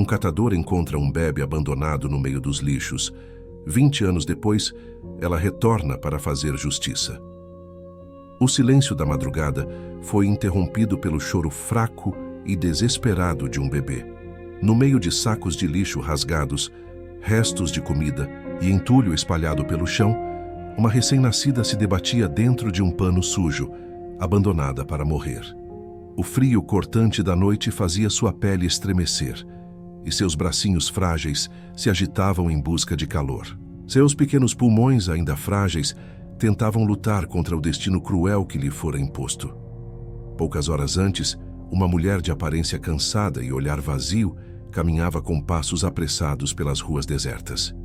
Um catador encontra um bebe abandonado no meio dos lixos. 20 anos depois, ela retorna para fazer justiça. O silêncio da madrugada foi interrompido pelo choro fraco e desesperado de um bebê. No meio de sacos de lixo rasgados, restos de comida e entulho espalhado pelo chão, uma recém-nascida se debatia dentro de um pano sujo, abandonada para morrer. O frio cortante da noite fazia sua pele estremecer, e seus bracinhos frágeis se agitavam em busca de calor. Seus pequenos pulmões, ainda frágeis, tentavam lutar contra o destino cruel que lhe fora imposto. Poucas horas antes, uma mulher de aparência cansada e olhar vazio caminhava com passos apressados pelas ruas desertas.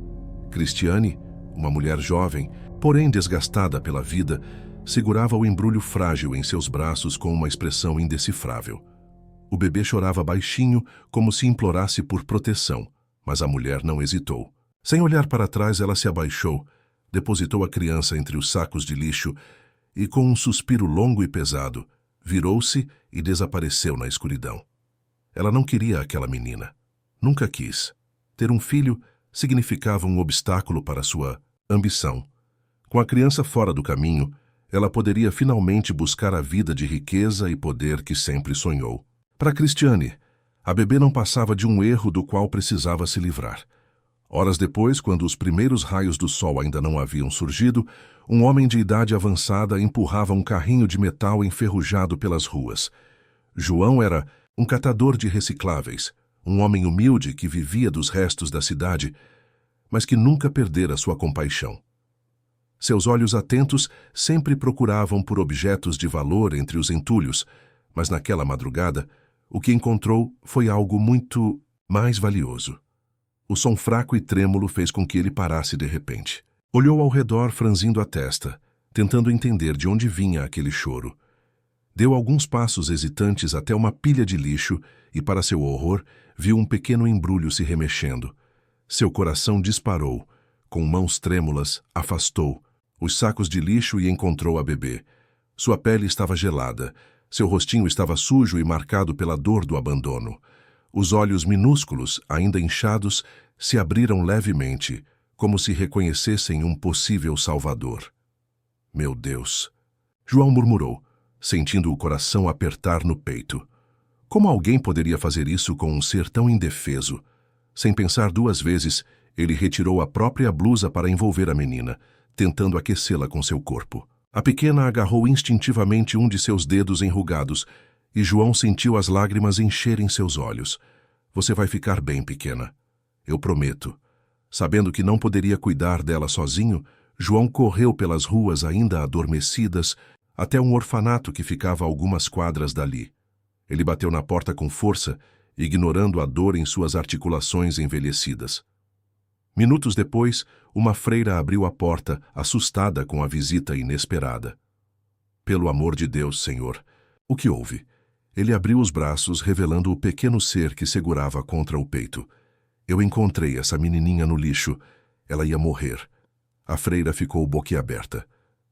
Cristiane, uma mulher jovem, porém desgastada pela vida, segurava o embrulho frágil em seus braços com uma expressão indecifrável. O bebê chorava baixinho, como se implorasse por proteção, mas a mulher não hesitou. Sem olhar para trás, ela se abaixou, depositou a criança entre os sacos de lixo e, com um suspiro longo e pesado, virou-se e desapareceu na escuridão. Ela não queria aquela menina. Nunca quis. Ter um filho significava um obstáculo para sua ambição. Com a criança fora do caminho, ela poderia finalmente buscar a vida de riqueza e poder que sempre sonhou. Para Cristiane, a bebê não passava de um erro do qual precisava se livrar. Horas depois, quando os primeiros raios do sol ainda não haviam surgido, um homem de idade avançada empurrava um carrinho de metal enferrujado pelas ruas. João era um catador de recicláveis, um homem humilde que vivia dos restos da cidade, mas que nunca perdera sua compaixão. Seus olhos atentos sempre procuravam por objetos de valor entre os entulhos, mas naquela madrugada, o que encontrou foi algo muito mais valioso. O som fraco e trêmulo fez com que ele parasse de repente. Olhou ao redor, franzindo a testa, tentando entender de onde vinha aquele choro. Deu alguns passos hesitantes até uma pilha de lixo e, para seu horror, viu um pequeno embrulho se remexendo. Seu coração disparou. Com mãos trêmulas, afastou os sacos de lixo e encontrou a bebê. Sua pele estava gelada. Seu rostinho estava sujo e marcado pela dor do abandono. Os olhos minúsculos, ainda inchados, se abriram levemente, como se reconhecessem um possível salvador. Meu Deus! João murmurou, sentindo o coração apertar no peito. Como alguém poderia fazer isso com um ser tão indefeso? Sem pensar duas vezes, ele retirou a própria blusa para envolver a menina, tentando aquecê-la com seu corpo. A pequena agarrou instintivamente um de seus dedos enrugados, e João sentiu as lágrimas encherem seus olhos. Você vai ficar bem, pequena. Eu prometo. Sabendo que não poderia cuidar dela sozinho, João correu pelas ruas ainda adormecidas até um orfanato que ficava a algumas quadras dali. Ele bateu na porta com força, ignorando a dor em suas articulações envelhecidas. Minutos depois, uma freira abriu a porta, assustada com a visita inesperada. Pelo amor de Deus, Senhor! O que houve? Ele abriu os braços, revelando o pequeno ser que segurava contra o peito. Eu encontrei essa menininha no lixo. Ela ia morrer. A freira ficou boquiaberta.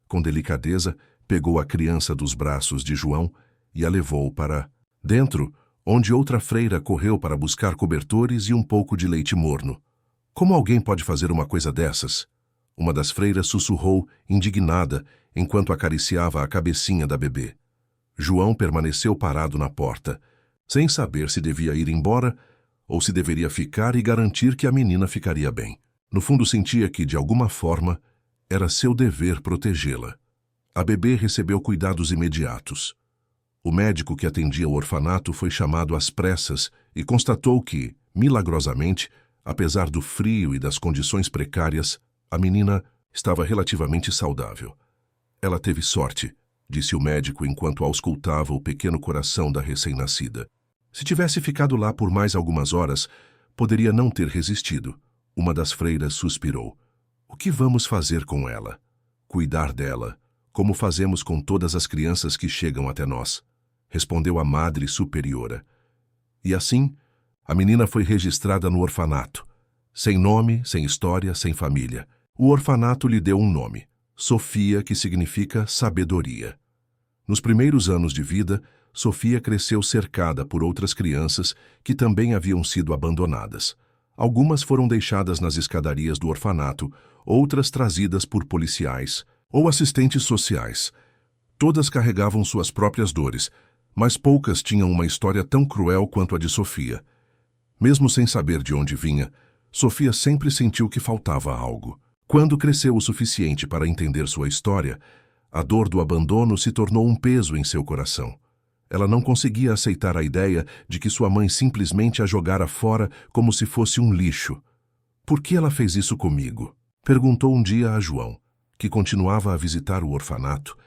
Com delicadeza, pegou a criança dos braços de João e a levou para dentro, onde outra freira correu para buscar cobertores e um pouco de leite morno. Como alguém pode fazer uma coisa dessas? Uma das freiras sussurrou, indignada, enquanto acariciava a cabecinha da bebê. João permaneceu parado na porta, sem saber se devia ir embora ou se deveria ficar e garantir que a menina ficaria bem. No fundo sentia que, de alguma forma, era seu dever protegê-la. A bebê recebeu cuidados imediatos. O médico que atendia o orfanato foi chamado às pressas e constatou que, milagrosamente, apesar do frio e das condições precárias, a menina estava relativamente saudável. Ela teve sorte, disse o médico enquanto auscultava o pequeno coração da recém-nascida. Se tivesse ficado lá por mais algumas horas, poderia não ter resistido. Uma das freiras suspirou. O que vamos fazer com ela? Cuidar dela, como fazemos com todas as crianças que chegam até nós, respondeu a Madre Superiora. E assim, a menina foi registrada no orfanato. Sem nome, sem história, sem família. O orfanato lhe deu um nome, Sofia, que significa sabedoria. Nos primeiros anos de vida, Sofia cresceu cercada por outras crianças que também haviam sido abandonadas. Algumas foram deixadas nas escadarias do orfanato, outras trazidas por policiais ou assistentes sociais. Todas carregavam suas próprias dores, mas poucas tinham uma história tão cruel quanto a de Sofia. Mesmo sem saber de onde vinha, Sofia sempre sentiu que faltava algo. Quando cresceu o suficiente para entender sua história, a dor do abandono se tornou um peso em seu coração. Ela não conseguia aceitar a ideia de que sua mãe simplesmente a jogara fora como se fosse um lixo. Por que ela fez isso comigo? Perguntou um dia a João, que continuava a visitar o orfanato,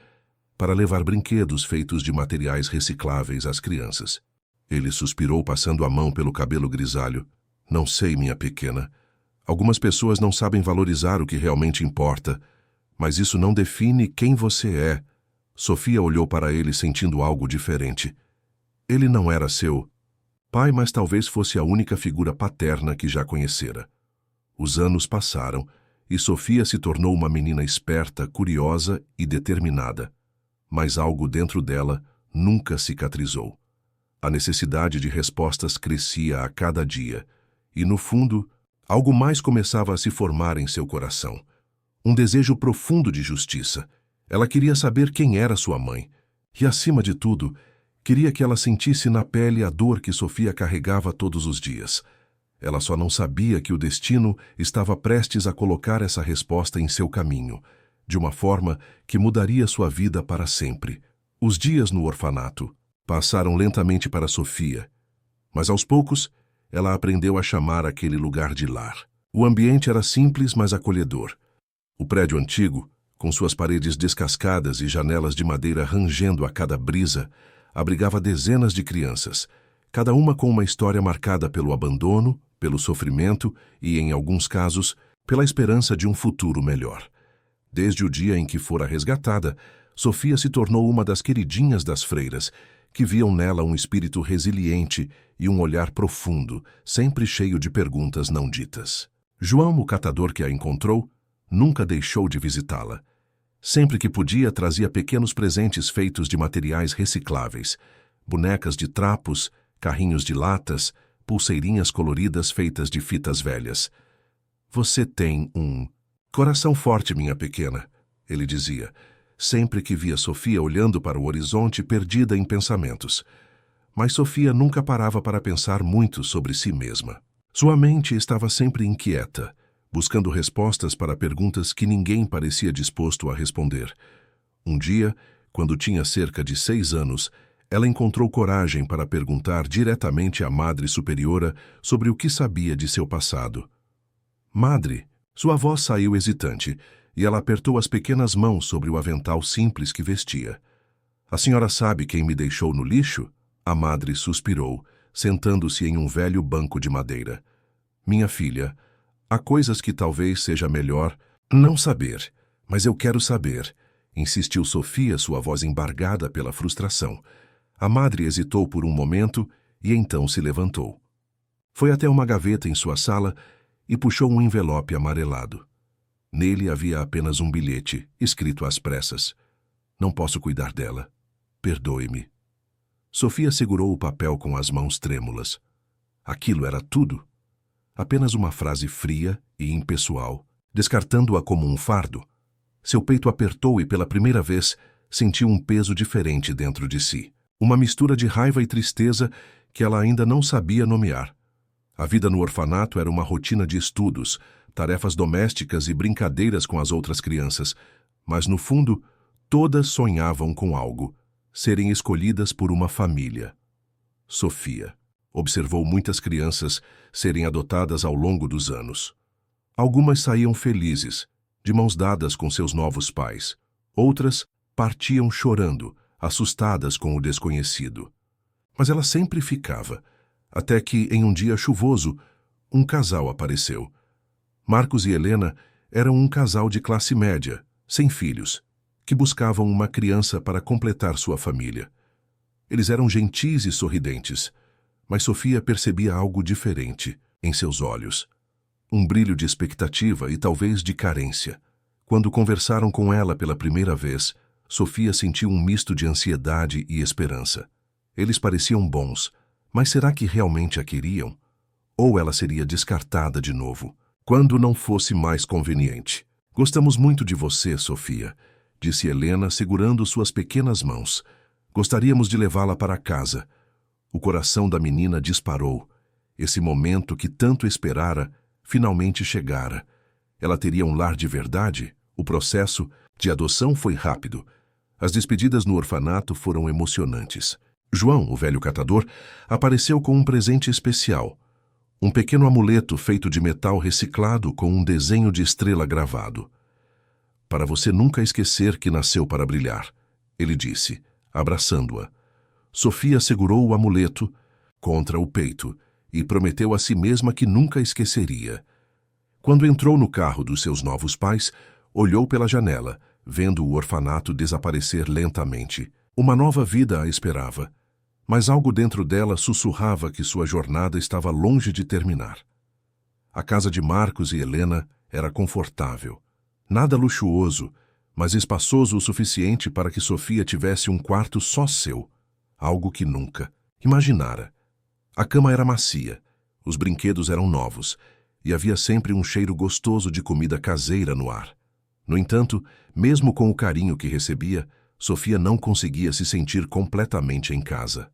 para levar brinquedos feitos de materiais recicláveis às crianças. Ele suspirou passando a mão pelo cabelo grisalho. Não sei, minha pequena. Algumas pessoas não sabem valorizar o que realmente importa, mas isso não define quem você é. Sofia olhou para ele sentindo algo diferente. Ele não era seu pai, mas talvez fosse a única figura paterna que já conhecera. Os anos passaram e Sofia se tornou uma menina esperta, curiosa e determinada. Mas algo dentro dela nunca cicatrizou. A necessidade de respostas crescia a cada dia, e no fundo, algo mais começava a se formar em seu coração. Um desejo profundo de justiça. Ela queria saber quem era sua mãe, e, acima de tudo, queria que ela sentisse na pele a dor que Sofia carregava todos os dias. Ela só não sabia que o destino estava prestes a colocar essa resposta em seu caminho, de uma forma que mudaria sua vida para sempre. Os dias no orfanato passaram lentamente para Sofia, mas aos poucos ela aprendeu a chamar aquele lugar de lar. O ambiente era simples, mas acolhedor. O prédio antigo, com suas paredes descascadas e janelas de madeira rangendo a cada brisa, abrigava dezenas de crianças, cada uma com uma história marcada pelo abandono, pelo sofrimento e, em alguns casos, pela esperança de um futuro melhor. Desde o dia em que fora resgatada, Sofia se tornou uma das queridinhas das freiras, que viam nela um espírito resiliente e um olhar profundo, sempre cheio de perguntas não ditas. João, o catador que a encontrou, nunca deixou de visitá-la. Sempre que podia, trazia pequenos presentes feitos de materiais recicláveis, bonecas de trapos, carrinhos de latas, pulseirinhas coloridas feitas de fitas velhas. Você tem um coração forte, minha pequena, ele dizia, sempre que via Sofia olhando para o horizonte perdida em pensamentos. Mas Sofia nunca parava para pensar muito sobre si mesma. Sua mente estava sempre inquieta, buscando respostas para perguntas que ninguém parecia disposto a responder. Um dia, quando tinha cerca de 6 anos, ela encontrou coragem para perguntar diretamente à Madre Superiora sobre o que sabia de seu passado. Madre, sua voz saiu hesitante, e ela apertou as pequenas mãos sobre o avental simples que vestia. A senhora sabe quem me deixou no lixo? A madre suspirou, sentando-se em um velho banco de madeira. Minha filha, há coisas que talvez seja melhor não saber, mas eu quero saber, insistiu Sofia, sua voz embargada pela frustração. A madre hesitou por um momento e então se levantou. Foi até uma gaveta em sua sala e puxou um envelope amarelado. Nele havia apenas um bilhete, escrito às pressas. Não posso cuidar dela. Perdoe-me. Sofia segurou o papel com as mãos trêmulas. Aquilo era tudo. Apenas uma frase fria e impessoal, descartando-a como um fardo. Seu peito apertou e, pela primeira vez, sentiu um peso diferente dentro de si. Uma mistura de raiva e tristeza que ela ainda não sabia nomear. A vida no orfanato era uma rotina de estudos, tarefas domésticas e brincadeiras com as outras crianças, mas, no fundo, todas sonhavam com algo, serem escolhidas por uma família. Sofia observou muitas crianças serem adotadas ao longo dos anos. Algumas saíam felizes, de mãos dadas com seus novos pais. Outras partiam chorando, assustadas com o desconhecido. Mas ela sempre ficava, até que, em um dia chuvoso, um casal apareceu. Marcos e Helena eram um casal de classe média, sem filhos, que buscavam uma criança para completar sua família. Eles eram gentis e sorridentes, mas Sofia percebia algo diferente em seus olhos. Um brilho de expectativa e talvez de carência. Quando conversaram com ela pela primeira vez, Sofia sentiu um misto de ansiedade e esperança. Eles pareciam bons, mas será que realmente a queriam? Ou ela seria descartada de novo, quando não fosse mais conveniente? Gostamos muito de você, Sofia, disse Helena, segurando suas pequenas mãos. Gostaríamos de levá-la para casa. O coração da menina disparou. Esse momento que tanto esperara, finalmente chegara. Ela teria um lar de verdade? O processo de adoção foi rápido. As despedidas no orfanato foram emocionantes. João, o velho catador, apareceu com um presente especial. Um pequeno amuleto feito de metal reciclado com um desenho de estrela gravado. Para você nunca esquecer que nasceu para brilhar, ele disse, abraçando-a. Sofia segurou o amuleto contra o peito e prometeu a si mesma que nunca esqueceria. Quando entrou no carro dos seus novos pais, olhou pela janela, vendo o orfanato desaparecer lentamente. Uma nova vida a esperava, mas algo dentro dela sussurrava que sua jornada estava longe de terminar. A casa de Marcos e Helena era confortável. Nada luxuoso, mas espaçoso o suficiente para que Sofia tivesse um quarto só seu, algo que nunca imaginara. A cama era macia, os brinquedos eram novos, e havia sempre um cheiro gostoso de comida caseira no ar. No entanto, mesmo com o carinho que recebia, Sofia não conseguia se sentir completamente em casa.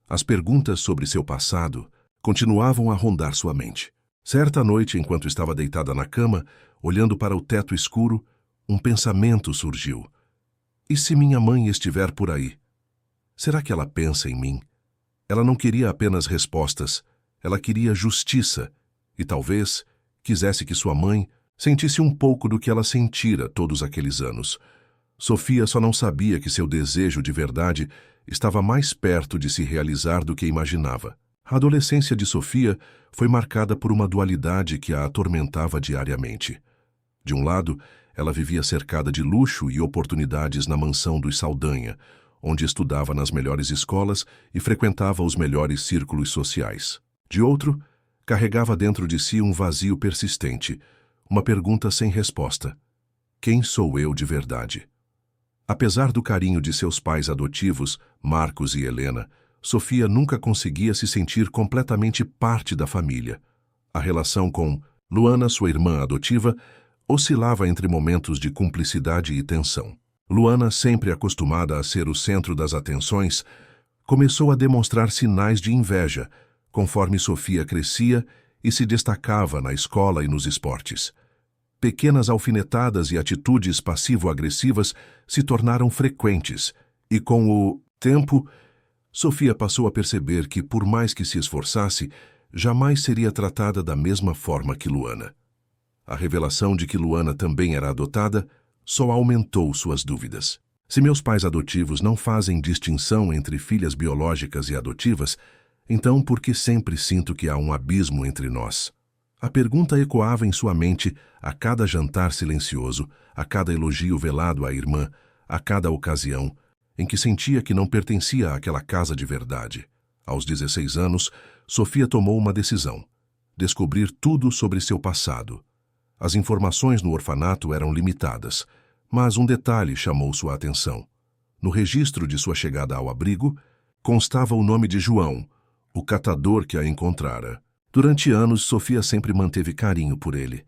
As perguntas sobre seu passado continuavam a rondar sua mente. Certa noite, enquanto estava deitada na cama, olhando para o teto escuro, um pensamento surgiu. E se minha mãe estiver por aí? Será que ela pensa em mim? Ela não queria apenas respostas, ela queria justiça, e talvez quisesse que sua mãe sentisse um pouco do que ela sentira todos aqueles anos. Sofia só não sabia que seu desejo de verdade estava mais perto de se realizar do que imaginava. A adolescência de Sofia foi marcada por uma dualidade que a atormentava diariamente. De um lado, ela vivia cercada de luxo e oportunidades na mansão dos Saldanha, onde estudava nas melhores escolas e frequentava os melhores círculos sociais. De outro, carregava dentro de si um vazio persistente, uma pergunta sem resposta. Quem sou eu de verdade? Apesar do carinho de seus pais adotivos, Marcos e Helena, Sofia nunca conseguia se sentir completamente parte da família. A relação com Luana, sua irmã adotiva, oscilava entre momentos de cumplicidade e tensão. Luana, sempre acostumada a ser o centro das atenções, começou a demonstrar sinais de inveja, conforme Sofia crescia e se destacava na escola e nos esportes. Pequenas alfinetadas e atitudes passivo-agressivas se tornaram frequentes, e com o tempo, Sofia passou a perceber que, por mais que se esforçasse, jamais seria tratada da mesma forma que Luana. A revelação de que Luana também era adotada só aumentou suas dúvidas. Se meus pais adotivos não fazem distinção entre filhas biológicas e adotivas, então por que sempre sinto que há um abismo entre nós? A pergunta ecoava em sua mente a cada jantar silencioso, a cada elogio velado à irmã, a cada ocasião em que sentia que não pertencia àquela casa de verdade. Aos 16 anos, Sofia tomou uma decisão: descobrir tudo sobre seu passado. As informações no orfanato eram limitadas, mas um detalhe chamou sua atenção. No registro de sua chegada ao abrigo, constava o nome de João, o catador que a encontrara. Durante anos, Sofia sempre manteve carinho por ele,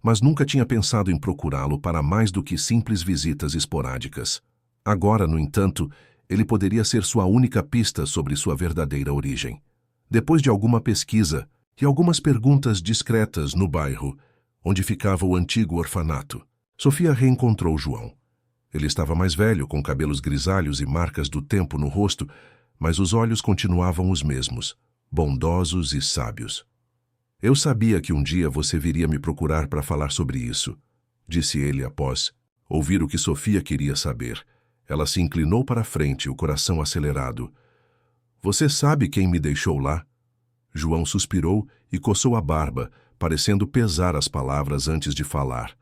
mas nunca tinha pensado em procurá-lo para mais do que simples visitas esporádicas. Agora, no entanto, ele poderia ser sua única pista sobre sua verdadeira origem. Depois de alguma pesquisa e algumas perguntas discretas no bairro, onde ficava o antigo orfanato, Sofia reencontrou João. Ele estava mais velho, com cabelos grisalhos e marcas do tempo no rosto, mas os olhos continuavam os mesmos, bondosos e sábios. Eu sabia que um dia você viria me procurar para falar sobre isso, disse ele após ouvir o que Sofia queria saber. Ela se inclinou para a frente, o coração acelerado. Você sabe quem me deixou lá? João suspirou e coçou a barba, parecendo pesar as palavras antes de falar.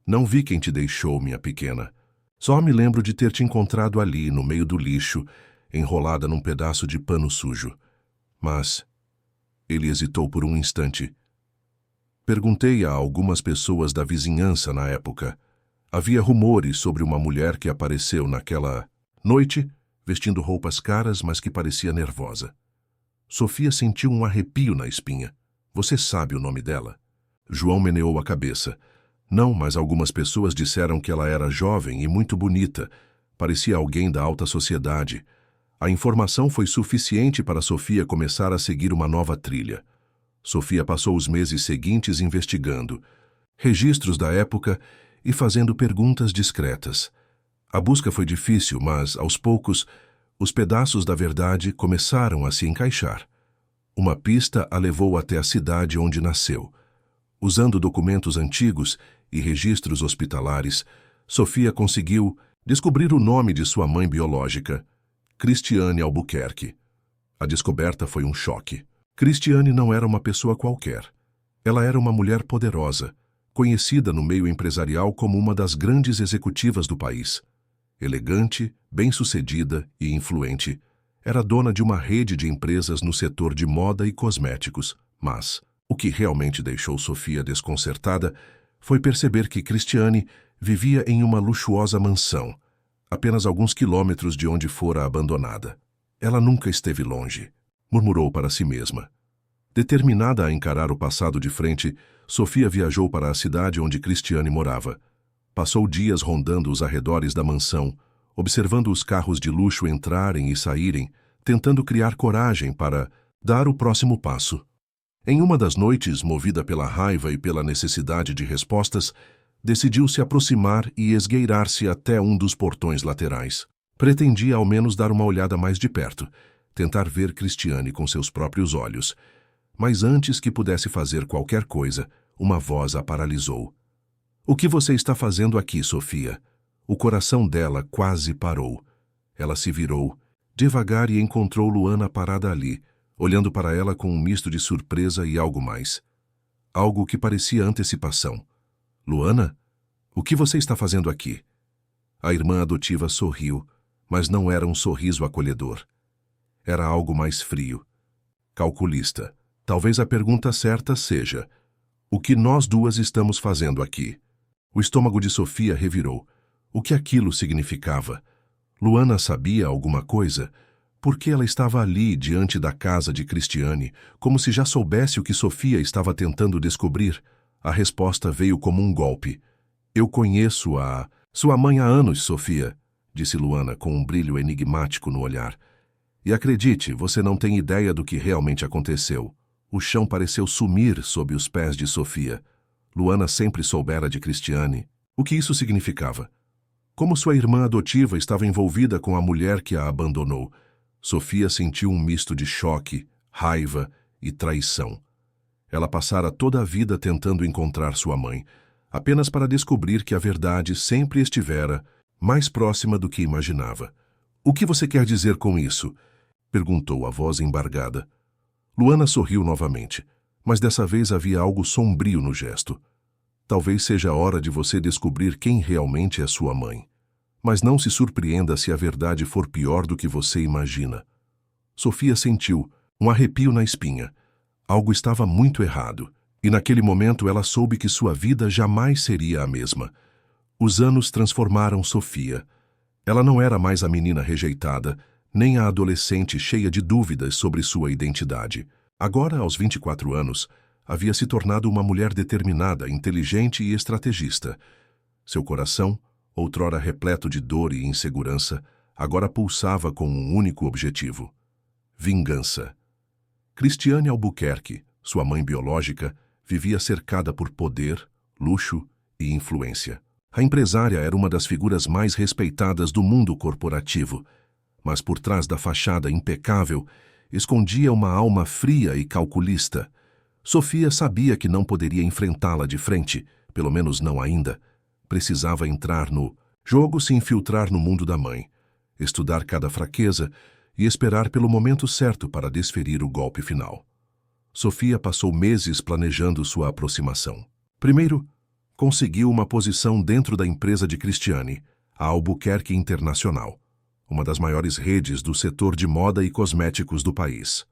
Não vi quem te deixou, minha pequena. Só me lembro de ter te encontrado ali, no meio do lixo, enrolada num pedaço de pano sujo. Mas... Ele hesitou por um instante. Perguntei a algumas pessoas da vizinhança na época. Havia rumores sobre uma mulher que apareceu naquela noite vestindo roupas caras, mas que parecia nervosa. Sofia sentiu um arrepio na espinha. Você sabe o nome dela? João meneou a cabeça. Não, mas algumas pessoas disseram que ela era jovem e muito bonita. Parecia alguém da alta sociedade. A informação foi suficiente para Sofia começar a seguir uma nova trilha. Sofia passou os meses seguintes investigando registros da época e fazendo perguntas discretas. A busca foi difícil, mas, aos poucos, os pedaços da verdade começaram a se encaixar. Uma pista a levou até a cidade onde nasceu. Usando documentos antigos e registros hospitalares, Sofia conseguiu descobrir o nome de sua mãe biológica, Cristiane Albuquerque. A descoberta foi um choque. Cristiane não era uma pessoa qualquer. Ela era uma mulher poderosa, conhecida no meio empresarial como uma das grandes executivas do país. Elegante, bem-sucedida e influente, era dona de uma rede de empresas no setor de moda e cosméticos, mas o que realmente deixou Sofia desconcertada foi perceber que Cristiane vivia em uma luxuosa mansão, apenas alguns quilômetros de onde fora abandonada. Ela nunca esteve longe, murmurou para si mesma. Determinada a encarar o passado de frente, Sofia viajou para a cidade onde Cristiane morava. Passou dias rondando os arredores da mansão, observando os carros de luxo entrarem e saírem, tentando criar coragem para dar o próximo passo. Em uma das noites, movida pela raiva e pela necessidade de respostas, decidiu se aproximar e esgueirar-se até um dos portões laterais. Pretendia ao menos dar uma olhada mais de perto, tentar ver Cristiane com seus próprios olhos. Mas antes que pudesse fazer qualquer coisa, uma voz a paralisou. "O que você está fazendo aqui, Sofia?" O coração dela quase parou. Ela se virou, devagar, e encontrou Luana parada ali, olhando para ela com um misto de surpresa e algo mais. Algo que parecia antecipação. "Luana? O que você está fazendo aqui?" A irmã adotiva sorriu, mas não era um sorriso acolhedor. Era algo mais frio, calculista. Talvez a pergunta certa seja: o que nós duas estamos fazendo aqui? O estômago de Sofia revirou. O que aquilo significava? Luana sabia alguma coisa? Por que ela estava ali, diante da casa de Cristiane, como se já soubesse o que Sofia estava tentando descobrir? A resposta veio como um golpe. "Eu conheço sua mãe há anos, Sofia", disse Luana com um brilho enigmático no olhar. "E acredite, você não tem ideia do que realmente aconteceu." O chão pareceu sumir sob os pés de Sofia. Luana sempre soubera de Cristiane. O que isso significava? Como sua irmã adotiva estava envolvida com a mulher que a abandonou? Sofia sentiu um misto de choque, raiva e traição. Ela passara toda a vida tentando encontrar sua mãe, apenas para descobrir que a verdade sempre estivera mais próxima do que imaginava. "O que você quer dizer com isso?" perguntou a voz embargada. Luana sorriu novamente, mas dessa vez havia algo sombrio no gesto. "Talvez seja a hora de você descobrir quem realmente é sua mãe. Mas não se surpreenda se a verdade for pior do que você imagina." Sofia sentiu um arrepio na espinha. Algo estava muito errado, e naquele momento ela soube que sua vida jamais seria a mesma. Os anos transformaram Sofia. Ela não era mais a menina rejeitada, nem a adolescente cheia de dúvidas sobre sua identidade. Agora, aos 24 anos, havia se tornado uma mulher determinada, inteligente e estrategista. Seu coração, outrora repleto de dor e insegurança, agora pulsava com um único objetivo: vingança. Cristiane Albuquerque, sua mãe biológica, vivia cercada por poder, luxo e influência. A empresária era uma das figuras mais respeitadas do mundo corporativo, mas por trás da fachada impecável escondia uma alma fria e calculista. Sofia sabia que não poderia enfrentá-la de frente, pelo menos não ainda. Precisava entrar no jogo, se infiltrar no mundo da mãe, estudar cada fraqueza e esperar pelo momento certo para desferir o golpe final. Sofia passou meses planejando sua aproximação. Primeiro, conseguiu uma posição dentro da empresa de Cristiane, a Albuquerque Internacional, uma das maiores redes do setor de moda e cosméticos do país.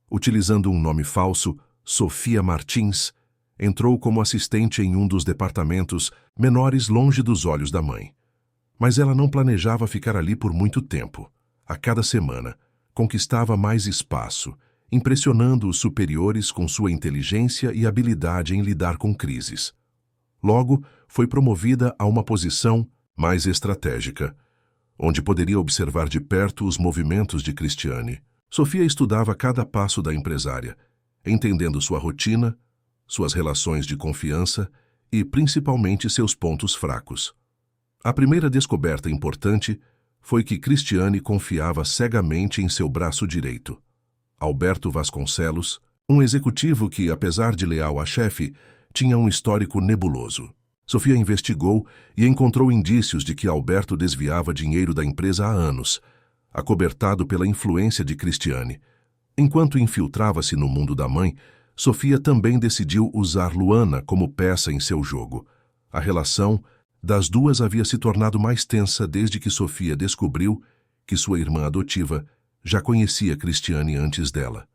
Utilizando um nome falso, Sofia Martins, entrou como assistente em um dos departamentos menores longe dos olhos da mãe. Mas ela não planejava ficar ali por muito tempo. A cada semana, conquistava mais espaço, impressionando os superiores com sua inteligência e habilidade em lidar com crises. Logo, foi promovida a uma posição mais estratégica, onde poderia observar de perto os movimentos de Cristiane. Sofia estudava cada passo da empresária, entendendo sua rotina, suas relações de confiança e, principalmente, seus pontos fracos. A primeira descoberta importante foi que Cristiane confiava cegamente em seu braço direito, Alberto Vasconcelos, um executivo que, apesar de leal à chefe, tinha um histórico nebuloso. Sofia investigou e encontrou indícios de que Alberto desviava dinheiro da empresa há anos, acobertado pela influência de Cristiane. Enquanto infiltrava-se no mundo da mãe, Sofia também decidiu usar Luana como peça em seu jogo. A relação das duas havia se tornado mais tensa desde que Sofia descobriu que sua irmã adotiva já conhecia Cristiane antes dela.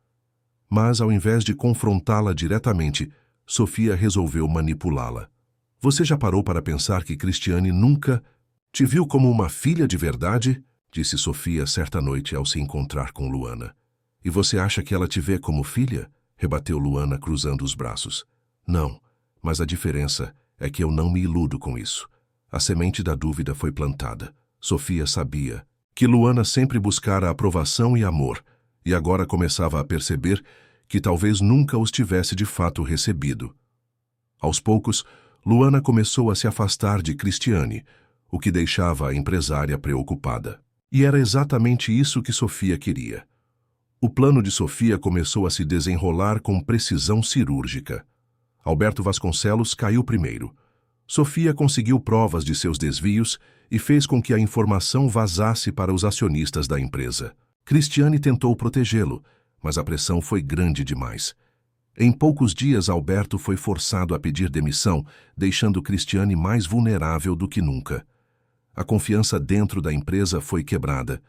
Mas, ao invés de confrontá-la diretamente, Sofia resolveu manipulá-la. Você já parou para pensar que Cristiane nunca te viu como uma filha de verdade? Disse Sofia certa noite ao se encontrar com Luana. E você acha que ela te vê como filha? Rebateu Luana cruzando os braços. Não, mas a diferença é que eu não me iludo com isso. A semente da dúvida foi plantada. Sofia sabia que Luana sempre buscara aprovação e amor, e agora começava a perceber que talvez nunca os tivesse de fato recebido. Aos poucos, Luana começou a se afastar de Cristiane, o que deixava a empresária preocupada. E era exatamente isso que Sofia queria. O plano de Sofia começou a se desenrolar com precisão cirúrgica. Alberto Vasconcelos caiu primeiro. Sofia conseguiu provas de seus desvios e fez com que a informação vazasse para os acionistas da empresa. Cristiane tentou protegê-lo, mas a pressão foi grande demais. Em poucos dias, Alberto foi forçado a pedir demissão, deixando Cristiane mais vulnerável do que nunca. A confiança dentro da empresa foi quebrada.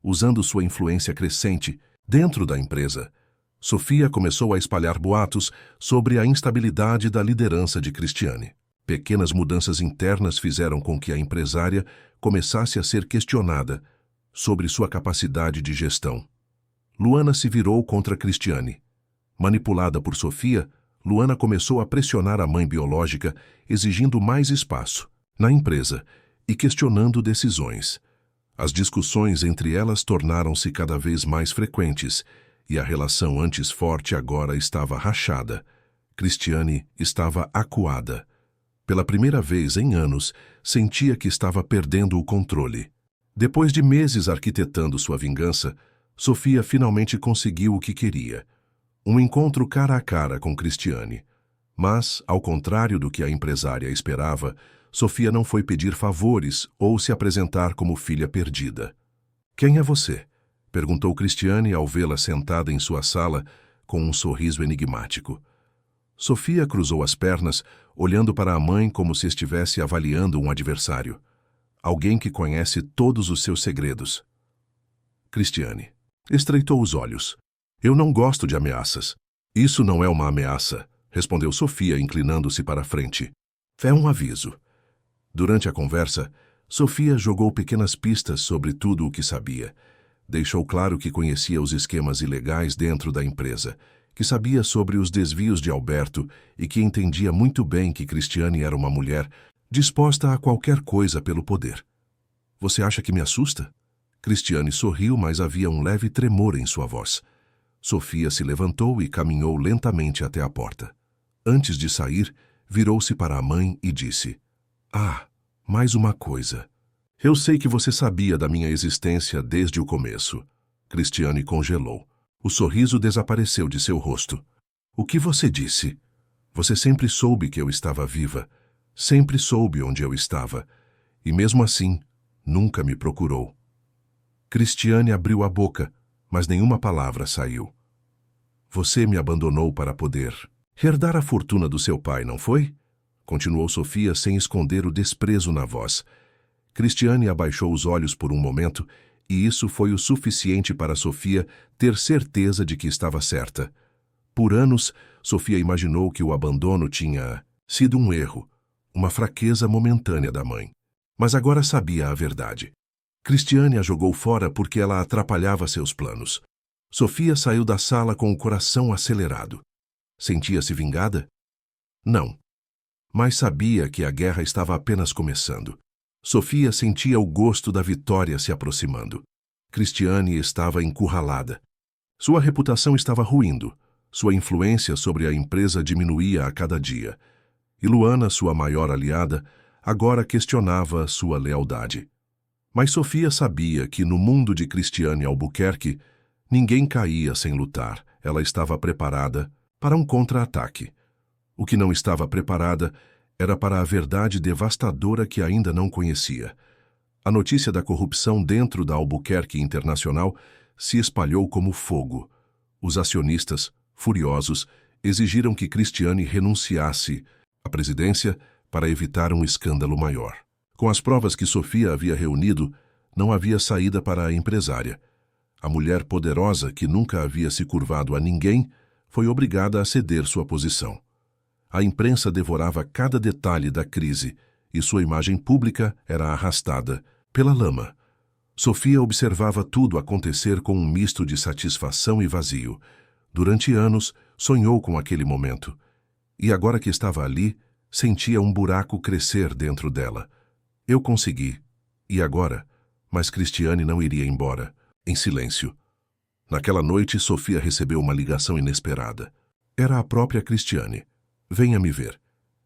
Usando sua influência crescente dentro da empresa, Sofia começou a espalhar boatos sobre a instabilidade da liderança de Cristiane. Pequenas mudanças internas fizeram com que a empresária começasse a ser questionada sobre sua capacidade de gestão. Luana se virou contra Cristiane. Manipulada por Sofia, Luana começou a pressionar a mãe biológica, exigindo mais espaço na empresa e questionando decisões. As discussões entre elas tornaram-se cada vez mais frequentes e a relação antes forte agora estava rachada. Cristiane estava acuada. Pela primeira vez em anos, sentia que estava perdendo o controle. Depois de meses arquitetando sua vingança, Sofia finalmente conseguiu o que queria: um encontro cara a cara com Cristiane. Mas, ao contrário do que a empresária esperava, Sofia não foi pedir favores ou se apresentar como filha perdida. «Quem é você?», perguntou Cristiane ao vê-la sentada em sua sala com um sorriso enigmático. Sofia cruzou as pernas, olhando para a mãe como se estivesse avaliando um adversário. Alguém que conhece todos os seus segredos. Cristiane estreitou os olhos. «Eu não gosto de ameaças». «Isso não é uma ameaça», respondeu Sofia, inclinando-se para a frente. «É um aviso». Durante a conversa, Sofia jogou pequenas pistas sobre tudo o que sabia. Deixou claro que conhecia os esquemas ilegais dentro da empresa, que sabia sobre os desvios de Alberto e que entendia muito bem que Cristiane era uma mulher disposta a qualquer coisa pelo poder. «Você acha que me assusta?» Cristiane sorriu, mas havia um leve tremor em sua voz. Sofia se levantou e caminhou lentamente até a porta. Antes de sair, virou-se para a mãe e disse: «Ah, mais uma coisa. Eu sei que você sabia da minha existência desde o começo». Cristiane congelou. O sorriso desapareceu de seu rosto. «O que você disse?» «Você sempre soube que eu estava viva. Sempre soube onde eu estava. E mesmo assim, nunca me procurou». Cristiane abriu a boca, mas nenhuma palavra saiu. «Você me abandonou para poder herdar a fortuna do seu pai, não foi?» Continuou Sofia sem esconder o desprezo na voz. Cristiane abaixou os olhos por um momento, e isso foi o suficiente para Sofia ter certeza de que estava certa. Por anos, Sofia imaginou que o abandono tinha sido um erro, uma fraqueza momentânea da mãe. Mas agora sabia a verdade. Cristiane a jogou fora porque ela atrapalhava seus planos. Sofia saiu da sala com o coração acelerado. Sentia-se vingada? Não. Mas sabia que a guerra estava apenas começando. Sofia sentia o gosto da vitória se aproximando. Cristiane estava encurralada. Sua reputação estava ruindo. Sua influência sobre a empresa diminuía a cada dia. E Luana, sua maior aliada, agora questionava sua lealdade. Mas Sofia sabia que no mundo de Cristiane Albuquerque, ninguém caía sem lutar. Ela estava preparada para um contra-ataque. O que não estava preparada era para a verdade devastadora que ainda não conhecia. A notícia da corrupção dentro da Albuquerque Internacional se espalhou como fogo. Os acionistas, furiosos, exigiram que Cristiane renunciasse à presidência para evitar um escândalo maior. Com as provas que Sofia havia reunido, não havia saída para a empresária. A mulher poderosa, que nunca havia se curvado a ninguém, foi obrigada a ceder sua posição. A imprensa devorava cada detalhe da crise e sua imagem pública era arrastada pela lama. Sofia observava tudo acontecer com um misto de satisfação e vazio. Durante anos, sonhou com aquele momento. E agora que estava ali, sentia um buraco crescer dentro dela. Eu consegui. E agora? Mas Cristiane não iria embora. Em silêncio. Naquela noite, Sofia recebeu uma ligação inesperada. Era a própria Cristiane. Venha me ver.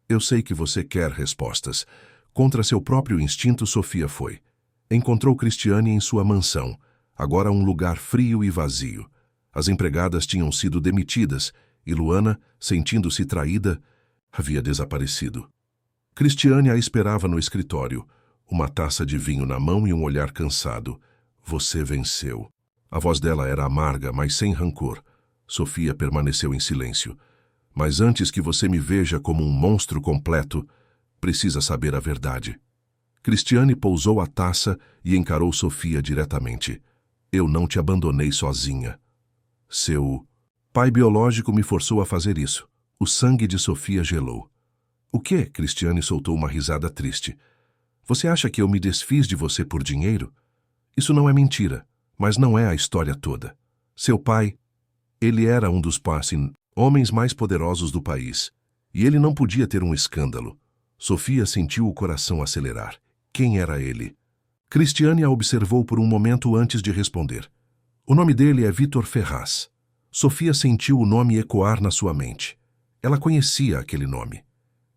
Eu sei que você quer respostas. Contra seu próprio instinto, Sofia foi. Encontrou Cristiane em sua mansão, agora um lugar frio e vazio. As empregadas tinham sido demitidas e Luana, sentindo-se traída, havia desaparecido. Cristiane a esperava no escritório, uma taça de vinho na mão e um olhar cansado. Você venceu. A voz dela era amarga, mas sem rancor. Sofia permaneceu em silêncio. Mas antes que você me veja como um monstro completo, precisa saber a verdade. Cristiane pousou a taça e encarou Sofia diretamente. Eu não te abandonei sozinha. Seu pai biológico me forçou a fazer isso. O sangue de Sofia gelou. O quê? Cristiane soltou uma risada triste. Você acha que eu me desfiz de você por dinheiro? Isso não é mentira, mas não é a história toda. Seu pai, ele era um dos homens mais poderosos do país, e ele não podia ter um escândalo. Sofia sentiu o coração acelerar. Quem era ele? Cristiane a observou por um momento antes de responder. O nome dele é Vítor Ferraz. Sofia sentiu o nome ecoar na sua mente. Ela conhecia aquele nome.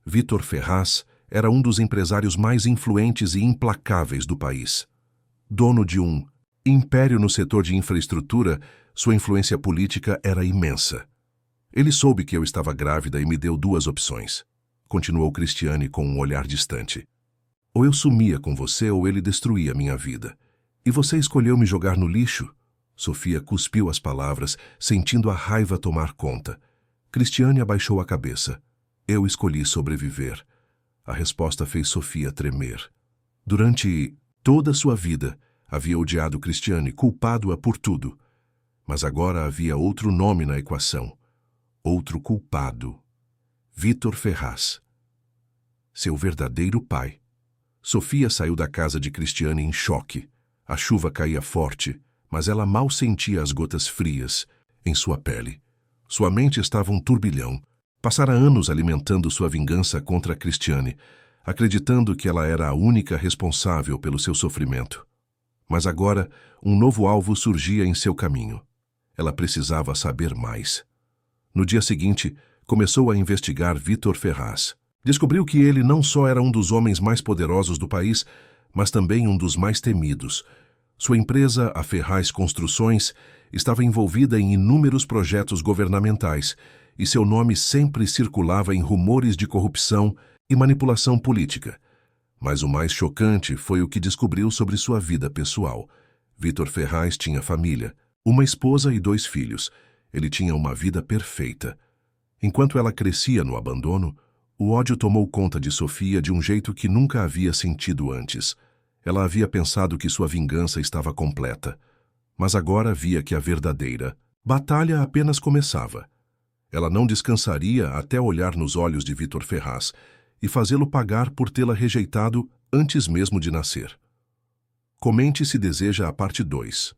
Vítor Ferraz era um dos empresários mais influentes e implacáveis do país. Dono de um império no setor de infraestrutura, sua influência política era imensa. Ele soube que eu estava grávida e me deu 2 opções. Continuou Cristiane com um olhar distante. Ou eu sumia com você ou ele destruía minha vida. E você escolheu me jogar no lixo? Sofia cuspiu as palavras, sentindo a raiva tomar conta. Cristiane abaixou a cabeça. Eu escolhi sobreviver. A resposta fez Sofia tremer. Durante toda sua vida, havia odiado Cristiane, culpado-a por tudo. Mas agora havia outro nome na equação. Outro culpado. Vítor Ferraz. Seu verdadeiro pai. Sofia saiu da casa de Cristiane em choque. A chuva caía forte, mas ela mal sentia as gotas frias em sua pele. Sua mente estava um turbilhão. Passara anos alimentando sua vingança contra Cristiane, acreditando que ela era a única responsável pelo seu sofrimento. Mas agora, um novo alvo surgia em seu caminho. Ela precisava saber mais. No dia seguinte, começou a investigar Vítor Ferraz. Descobriu que ele não só era um dos homens mais poderosos do país, mas também um dos mais temidos. Sua empresa, a Ferraz Construções, estava envolvida em inúmeros projetos governamentais e seu nome sempre circulava em rumores de corrupção e manipulação política. Mas o mais chocante foi o que descobriu sobre sua vida pessoal. Vítor Ferraz tinha família, uma esposa e 2 filhos. Ele tinha uma vida perfeita. Enquanto ela crescia no abandono, o ódio tomou conta de Sofia de um jeito que nunca havia sentido antes. Ela havia pensado que sua vingança estava completa, mas agora via que a verdadeira batalha apenas começava. Ela não descansaria até olhar nos olhos de Vítor Ferraz e fazê-lo pagar por tê-la rejeitado antes mesmo de nascer. Comente se deseja a parte 2.